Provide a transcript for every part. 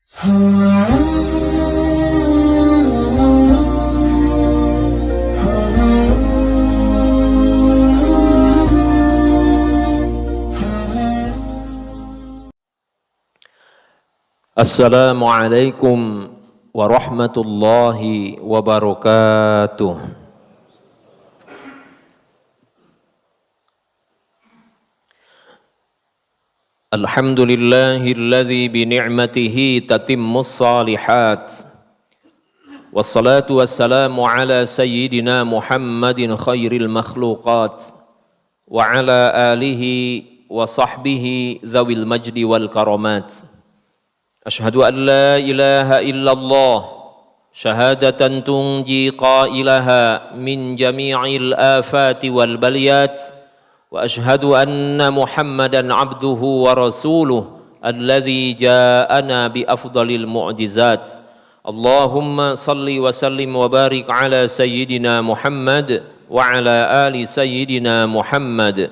Assalamualaikum warahmatullahi wabarakatuh. Alhamdulillahilladzi bini'matihi tatimmus salihat. Wassalatu wassalamu ala sayyidina Muhammadin khairil makhluqat wa ala alihi wa sahbihi dzawil majdi wal karamat. Ashhadu an la ilaha illallah syahadatan tunji qailaha min jami'il afati wal baliyat wa ashhadu anna Muhammadan abduhu wa rasuluh alladzi ja'ana bi afdalil mu'jizat. Allahumma salli wa sallim wa barik ala sayyidina Muhammad wa ala ali sayyidina Muhammad.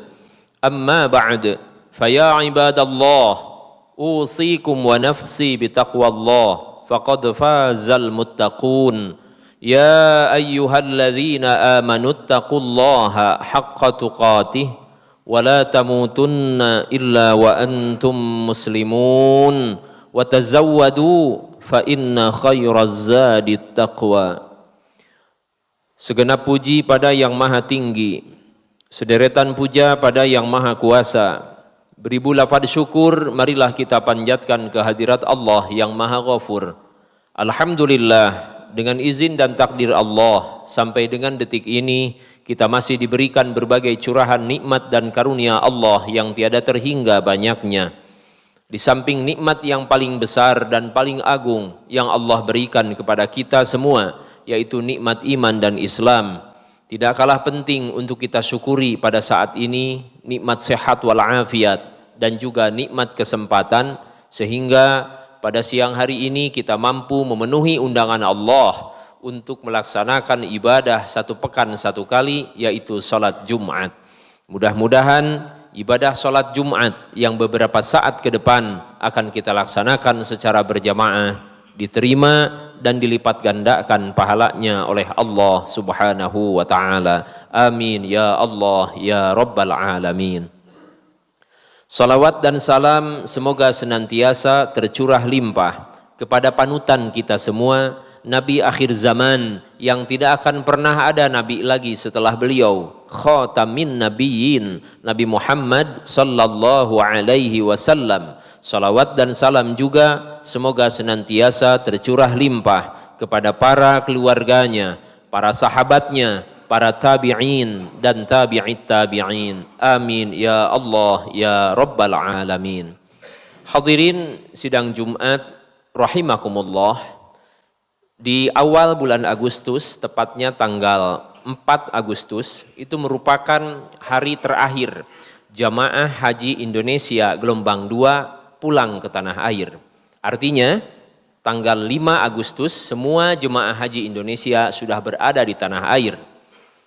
Amma ba'd, fa ya ibadallah usikum wa nafsi bitaqwallah faqad fazal muttaqun. Ya ayyuhalladzina amanuttaqullaha haqqa tuqatih wa la tamutunna illa wa antum muslimun wa tazawwadu fa inna khairaz zadi taqwa. Segenap puji pada yang maha tinggi, sederetan puja pada yang maha kuasa. Beribu lafaz syukur, marilah kita panjatkan kehadirat Allah yang Maha Ghafur. Alhamdulillah, dengan izin dan takdir Allah, sampai dengan detik ini kita masih diberikan berbagai curahan nikmat dan karunia Allah yang tiada terhingga banyaknya. Di samping nikmat yang paling besar dan paling agung yang Allah berikan kepada kita semua, yaitu nikmat iman dan Islam, tidak kalah penting untuk kita syukuri pada saat ini nikmat sehat walafiat dan juga nikmat kesempatan, sehingga pada siang hari ini kita mampu memenuhi undangan Allah untuk melaksanakan ibadah satu pekan satu kali, yaitu salat Jumat. Mudah-mudahan ibadah salat Jumat yang beberapa saat ke depan akan kita laksanakan secara berjamaah diterima dan dilipat gandakan pahalanya oleh Allah Subhanahu wa taala. Amin ya Allah ya rabbal alamin. Salawat dan salam semoga senantiasa tercurah limpah kepada panutan kita semua, Nabi akhir zaman yang tidak akan pernah ada Nabi lagi setelah beliau, khatamin nabiyyin, Nabi Muhammad sallallahu alaihi wasallam. Salawat dan salam juga semoga senantiasa tercurah limpah kepada para keluarganya, para sahabatnya, para tabi'in dan tabi'it tabi'in. Amin ya Allah ya rabbal alamin. Hadirin sidang Jumat rahimakumullah, di awal bulan Agustus, tepatnya tanggal 4 Agustus, itu merupakan hari terakhir jamaah haji Indonesia gelombang 2 pulang ke tanah air. Artinya tanggal 5 Agustus semua jemaah haji Indonesia sudah berada di tanah air.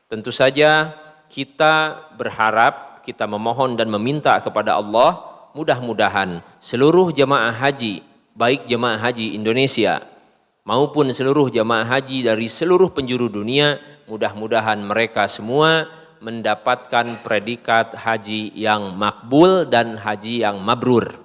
Tentu saja kita berharap, kita memohon dan meminta kepada Allah, mudah-mudahan seluruh jemaah haji, baik jemaah haji Indonesia maupun seluruh jemaah haji dari seluruh penjuru dunia, mudah-mudahan mereka semua mendapatkan predikat haji yang makbul dan haji yang mabrur.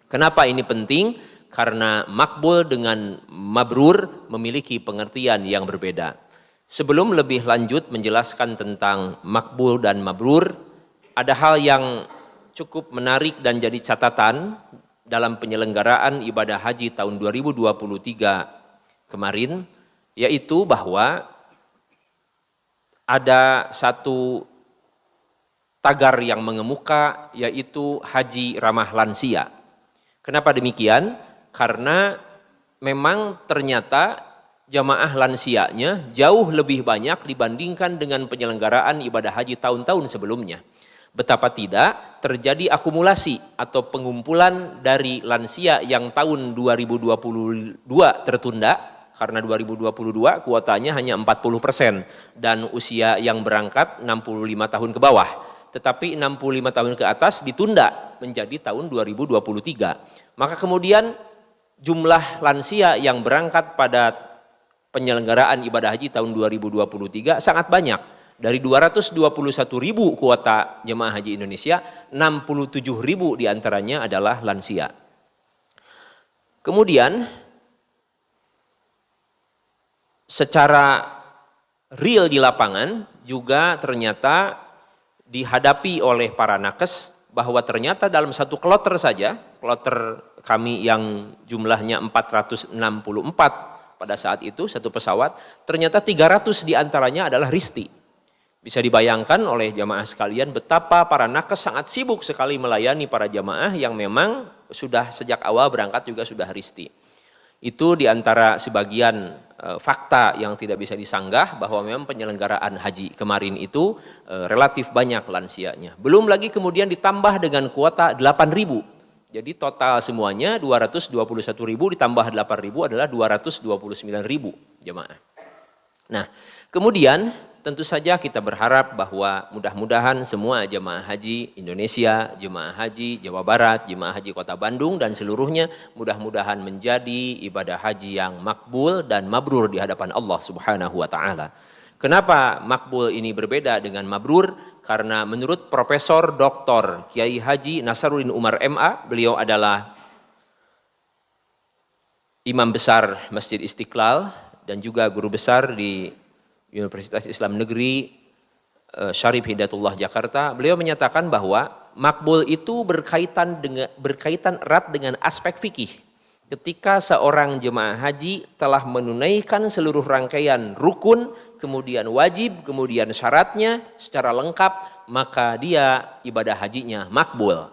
Kenapa ini penting? Karena makbul dengan mabrur memiliki pengertian yang berbeda. Sebelum lebih lanjut menjelaskan tentang makbul dan mabrur, ada hal yang cukup menarik dan jadi catatan dalam penyelenggaraan ibadah haji tahun 2023 kemarin, yaitu bahwa ada satu tagar yang mengemuka, yaitu haji ramah lansia. Kenapa demikian? Karena memang ternyata jamaah lansianya jauh lebih banyak dibandingkan dengan penyelenggaraan ibadah haji tahun-tahun sebelumnya. Betapa tidak terjadi akumulasi atau pengumpulan dari lansia yang tahun 2022 tertunda, karena 2022 kuotanya hanya 40% dan usia yang berangkat 65 tahun ke bawah. Tetapi 65 tahun ke atas ditunda menjadi tahun 2023. Maka kemudian jumlah lansia yang berangkat pada penyelenggaraan ibadah haji tahun 2023 sangat banyak. Dari 221.000 kuota jemaah haji Indonesia, 67.000 diantaranya adalah lansia. Kemudian secara real di lapangan juga ternyata dihadapi oleh para nakes bahwa ternyata dalam satu kloter saja, kloter kami yang jumlahnya 464 pada saat itu, satu pesawat, ternyata 300 diantaranya adalah risti. Bisa dibayangkan oleh jamaah sekalian betapa para nakes sangat sibuk sekali melayani para jamaah yang memang sudah sejak awal berangkat juga sudah risti. Itu diantara sebagian fakta yang tidak bisa disanggah bahwa memang penyelenggaraan haji kemarin itu relatif banyak lansianya. Belum lagi kemudian ditambah dengan kuota 8.000. Jadi total semuanya 221.000 ditambah 8.000 adalah 229.000 jemaah. Nah, kemudian tentu saja kita berharap bahwa mudah-mudahan semua jemaah haji Indonesia, jemaah haji Jawa Barat, jemaah haji Kota Bandung dan seluruhnya mudah-mudahan menjadi ibadah haji yang makbul dan mabrur di hadapan Allah Subhanahu wa taala. Kenapa makbul ini berbeda dengan mabrur? Karena menurut Profesor Dr. Kiai Haji Nasaruddin Umar MA, beliau adalah imam besar Masjid Istiqlal dan juga guru besar di Universitas Islam Negeri Syarif Hidayatullah Jakarta. Beliau menyatakan bahwa makbul itu berkaitan erat dengan aspek fikih. Ketika seorang jemaah haji telah menunaikan seluruh rangkaian rukun, kemudian wajib, kemudian syaratnya secara lengkap, maka dia ibadah hajinya makbul.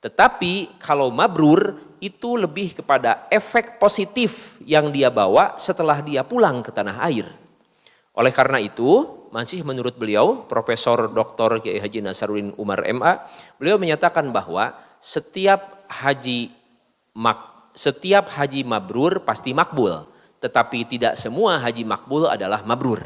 Tetapi kalau mabrur itu lebih kepada efek positif yang dia bawa setelah dia pulang ke tanah air. Oleh karena itu, masih menurut beliau, Profesor Dr. Kiai Haji Nasaruddin Umar MA, beliau menyatakan bahwa setiap haji mabrur pasti makbul, tetapi tidak semua haji makbul adalah mabrur.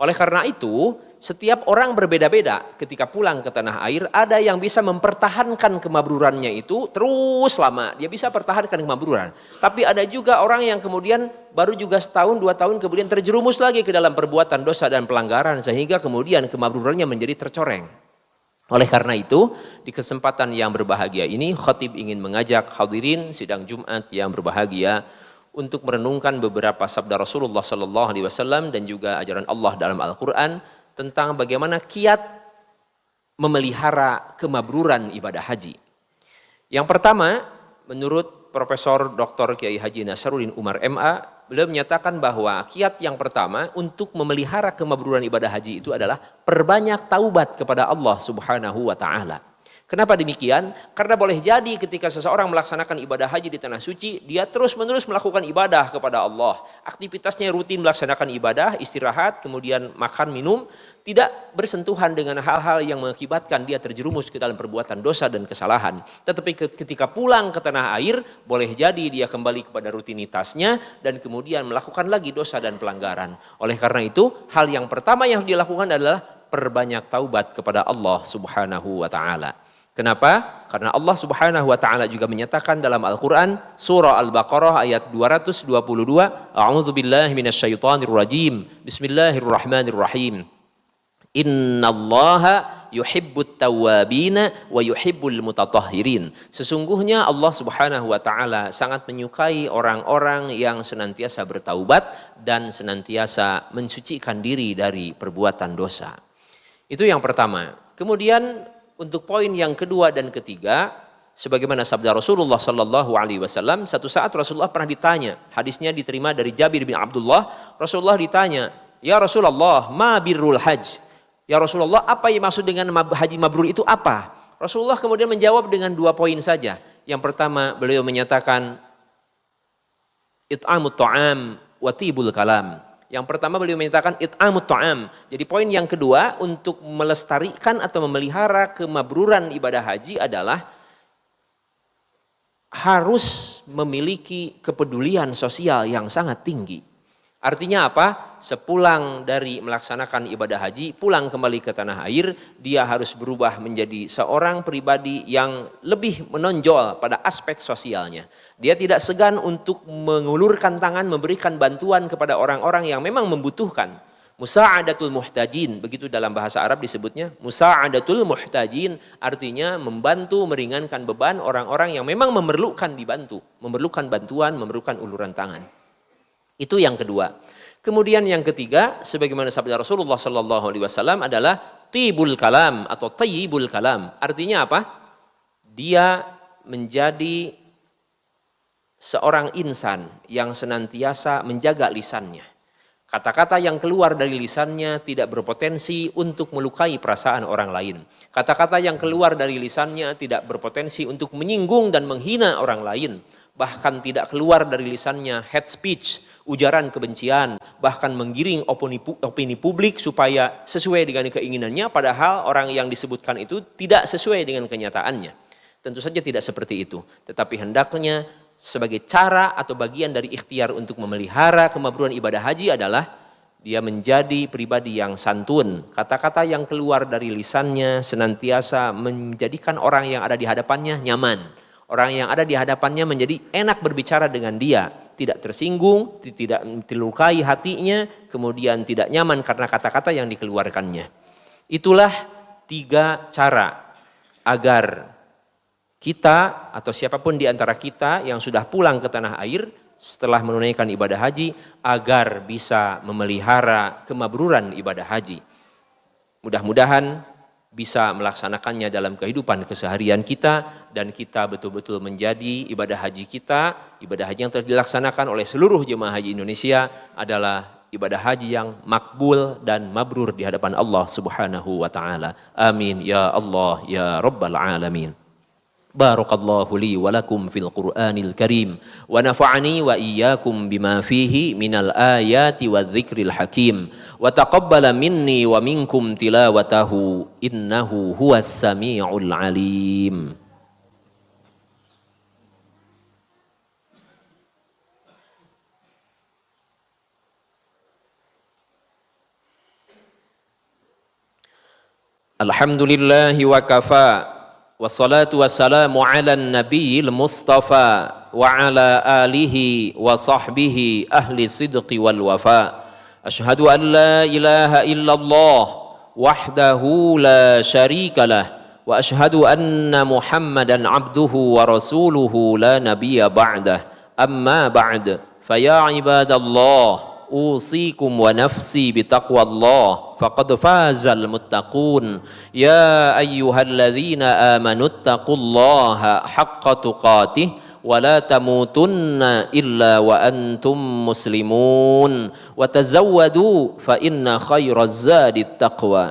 Oleh karena itu, setiap orang berbeda-beda ketika pulang ke tanah air, ada yang bisa mempertahankan kemabrurannya itu terus lama, dia bisa pertahankan kemabruran. Tapi ada juga orang yang kemudian baru juga setahun, 2 tahun kemudian terjerumus lagi ke dalam perbuatan dosa dan pelanggaran sehingga kemudian kemabrurannya menjadi tercoreng. Oleh karena itu, di kesempatan yang berbahagia ini, khatib ingin mengajak hadirin sidang Jumat yang berbahagia untuk merenungkan beberapa sabda Rasulullah SAW dan juga ajaran Allah dalam Al-Quran tentang bagaimana kiat memelihara kemabruran ibadah haji. Yang pertama, menurut Profesor Dr. Kiai Haji Nasaruddin Umar MA, beliau menyatakan bahwa kiat yang pertama untuk memelihara kemabruran ibadah haji itu adalah perbanyak taubat kepada Allah Subhanahu wa taala. Kenapa demikian? Karena boleh jadi ketika seseorang melaksanakan ibadah haji di tanah suci, dia terus-menerus melakukan ibadah kepada Allah. Aktivitasnya rutin melaksanakan ibadah, istirahat, kemudian makan, minum, tidak bersentuhan dengan hal-hal yang mengakibatkan dia terjerumus ke dalam perbuatan dosa dan kesalahan. Tetapi ketika pulang ke tanah air, boleh jadi dia kembali kepada rutinitasnya dan kemudian melakukan lagi dosa dan pelanggaran. Oleh karena itu, hal yang pertama yang dilakukan adalah perbanyak taubat kepada Allah Subhanahu wa taala. Kenapa? Karena Allah Subhanahu wa taala juga menyatakan dalam Al-Qur'an surah Al-Baqarah ayat 222, A'udzubillahi minasyaitonir rajim. Bismillahirrahmanirrahim. Innallaha yuhibbut tawwabina wa yuhibbul mutatahhirin. Sesungguhnya Allah Subhanahu wa taala sangat menyukai orang-orang yang senantiasa bertaubat dan senantiasa mensucikan diri dari perbuatan dosa. Itu yang pertama. Kemudian untuk poin yang kedua dan ketiga, sebagaimana sabda Rasulullah sallallahu alaihi wasallam, satu saat Rasulullah pernah ditanya, hadisnya diterima dari Jabir bin Abdullah, Rasulullah ditanya, "Ya Rasulullah, ma birrul hajj?" Ya Rasulullah, apa yang maksud dengan haji mabrur itu apa? Rasulullah kemudian menjawab dengan 2 poin saja. Yang pertama, beliau menyatakan it'amut ta'am wa tibul kalam. Yang pertama beliau menyatakan it'amut ta'am. Jadi poin yang kedua untuk melestarikan atau memelihara kemabruran ibadah haji adalah harus memiliki kepedulian sosial yang sangat tinggi. Artinya apa? Sepulang dari melaksanakan ibadah haji, pulang kembali ke tanah air, dia harus berubah menjadi seorang pribadi yang lebih menonjol pada aspek sosialnya. Dia tidak segan untuk mengulurkan tangan, memberikan bantuan kepada orang-orang yang memang membutuhkan. Musa'adatul muhtajin, begitu dalam bahasa Arab disebutnya. Musa'adatul muhtajin artinya membantu, meringankan beban orang-orang yang memang memerlukan dibantu, memerlukan bantuan, memerlukan uluran tangan. Itu yang kedua. Kemudian yang ketiga, sebagaimana sabda Rasulullah sallallahu alaihi wasallam adalah tibul kalam atau tayyibul kalam. Artinya apa? Dia menjadi seorang insan yang senantiasa menjaga lisannya. Kata-kata yang keluar dari lisannya tidak berpotensi untuk melukai perasaan orang lain. Kata-kata yang keluar dari lisannya tidak berpotensi untuk menyinggung dan menghina orang lain. Bahkan tidak keluar dari lisannya hate speech, ujaran kebencian, bahkan menggiring opini publik supaya sesuai dengan keinginannya, padahal orang yang disebutkan itu tidak sesuai dengan kenyataannya. Tentu saja tidak seperti itu, tetapi hendaknya sebagai cara atau bagian dari ikhtiar untuk memelihara kemabruan ibadah haji adalah dia menjadi pribadi yang santun. Kata-kata yang keluar dari lisannya senantiasa menjadikan orang yang ada di hadapannya nyaman. Orang yang ada di hadapannya menjadi enak berbicara dengan dia, tidak tersinggung, tidak dilukai hatinya, kemudian tidak nyaman karena kata-kata yang dikeluarkannya. Itulah 3 cara agar kita atau siapapun di antara kita yang sudah pulang ke tanah air setelah menunaikan ibadah haji agar bisa memelihara kemabruran ibadah haji. Mudah-mudahan bisa melaksanakannya dalam kehidupan keseharian kita dan kita betul-betul menjadi ibadah haji kita, ibadah haji yang telah dilaksanakan oleh seluruh jemaah haji Indonesia adalah ibadah haji yang makbul dan mabrur di hadapan Allah Subhanahu wa taala. Amin ya Allah ya rabbal alamin. Barakallahu li wa lakum fil Qur'anil Karim wa nafa'ani wa iyyakum bima fihi minal ayati wadh-dhikril hakim wa taqabbala minni wa minkum tilawatahu innahu huwas samiul alim. Alhamdulillahi wa kafa. Wassalatu wassalamu ala nabiyil mustafa wa ala alihi wa sahbihi ahli sidqi wal wafa. Ashhadu an la ilaha illallah wahdahu la syarika lah wa ashhadu anna Muhammadan abduhu wa rasuluhu la nabiyya ba'dah. Amma ba'd, faya ibadallah أوصيكم ونفسي بتقوى الله فقد فاز المتقون يا أيها الذين آمنوا اتقوا الله حق تقاته ولا تموتن إلا وأنتم مسلمون وتزودوا فإن خير الزاد التقوى.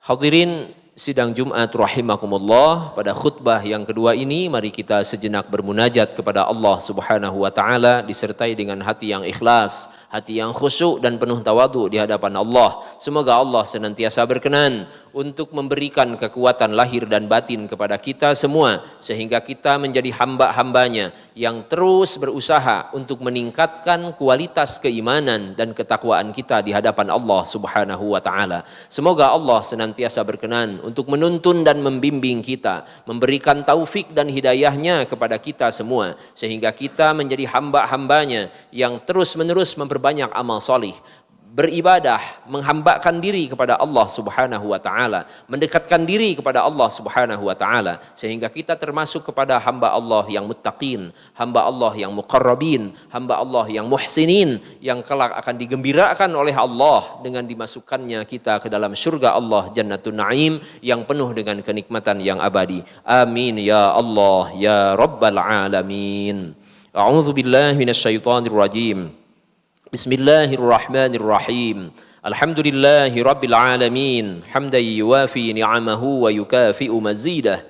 Hadirin sidang Jumat rahimakumullah, pada khutbah yang kedua ini mari kita sejenak bermunajat kepada Allah Subhanahu wa taala disertai dengan hati yang ikhlas, hati yang khusyuk dan penuh tawadhu di hadapan Allah. Semoga Allah senantiasa berkenan untuk memberikan kekuatan lahir dan batin kepada kita semua sehingga kita menjadi hamba-hambanya yang terus berusaha untuk meningkatkan kualitas keimanan dan ketakwaan kita di hadapan Allah Subhanahu wa taala. Semoga Allah senantiasa berkenan untuk menuntun dan membimbing kita, memberikan taufik dan hidayahnya kepada kita semua sehingga kita menjadi hamba-hambanya yang terus-menerus memperbanyak amal solih, beribadah, menghambakan diri kepada Allah Subhanahu wa taala, mendekatkan diri kepada Allah Subhanahu wa taala sehingga kita termasuk kepada hamba Allah yang muttaqin, hamba Allah yang muqarrabin, hamba Allah yang muhsinin yang kelak akan digembirakan oleh Allah dengan dimasukkannya kita ke dalam surga Allah Jannatun Naim yang penuh dengan kenikmatan yang abadi. Amin ya Allah ya rabbal alamin. A'udzu billahi minasyaitonir rajim. Bismillahirrahmanirrahim. Alhamdulillahi rabbil alamin. Hamdan yuwafi ni'amahu wa yukafi'u mazidah.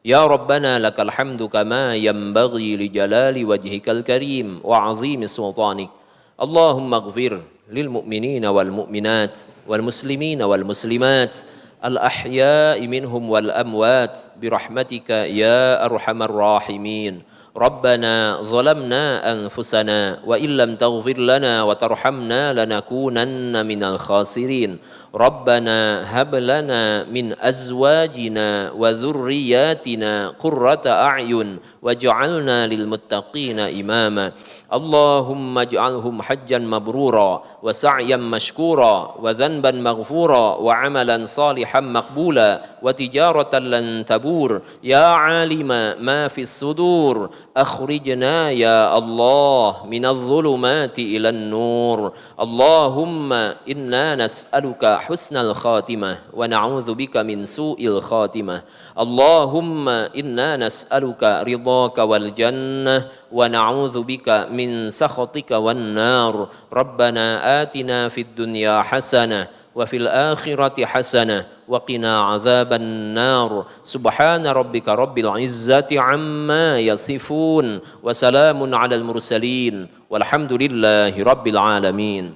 Ya Rabbana lakal hamdu kama yanbaghi li jalali wajhikal karim wa azimi sultanik. Allahumma ighfir lil mu'minina wal mu'minat wal muslimina wal muslimat al ahya'i minhum wal amwat birahmatika ya arhamar rahimin. ربنا ظلمنا أنفسنا وإن لم تغفر لنا وترحمنا لنكونن من الخاسرين ربنا هب لنا من أزواجنا وذرياتنا قرة أعين واجعلنا للمتقين إماما اللهم اجعلهم حجا مبرورا وسعيا مشكورا وذنبا مغفورا وعملا صالحا مقبولا وتجارة لن تبور يا عالم ما في الصدور أخرجنا يا الله من الظلمات إلى النور اللهم إنا نسألك حسن الخاتمة ونعوذ بك من سوء الخاتمة اللهم إنا نسألك رضاك والجنة ونعوذ بك من سخطك والنار ربنا آتنا في الدنيا حسنة وفي الآخرة حسنة وقنا عذاب النار سبحان ربك رب العزة عما يصفون وسلام على المرسلين والحمد لله رب العالمين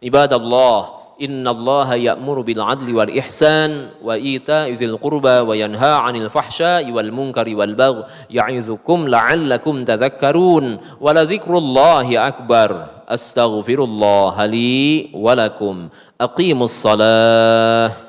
عباد الله إن الله يأمر بالعدل والإحسان وإيتاء ذي القربى وينهى عن الفحشاء والمنكر والبغي يعظكم لعلكم تذكرون ولذكر الله أكبر أستغفر الله لي ولكم أقيموا الصلاة